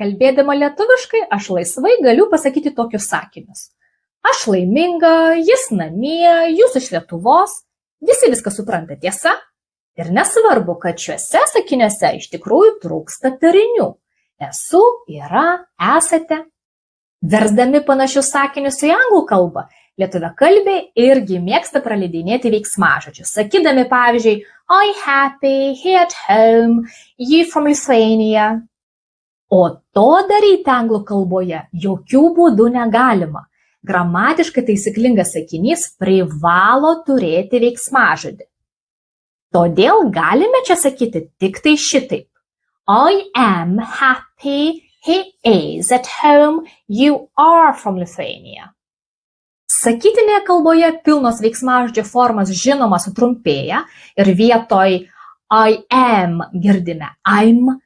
Kalbėdama lietuviškai, aš laisvai galiu pasakyti tokius sakinius. Aš laiminga, jis namie, jūs iš Lietuvos, visi viską supranta, tiesa? Ir nesvarbu, kad šiuose sakiniuose iš tikrųjų trūksta tarinių. Esu, yra, esate. Versdami panašius sakinius į anglų kalbą, lietuviakalbiai irgi mėgsta praleidinėti veiksmažodžius, sakydami pavyzdžiui, I happy, he at home, you from Lithuania. O to daryti anglų kalboje jokių būdų negalima. Gramatiškai taisyklingas sakinys privalo turėti veiksmažodį. Todėl galime čia sakyti tik tai šitaip. I am happy, he is at home, you are from Lithuania. Sakytinėje kalboje pilnos veiksmažodžio formos žinoma sutrumpėja ir vietoj I am girdime I'm,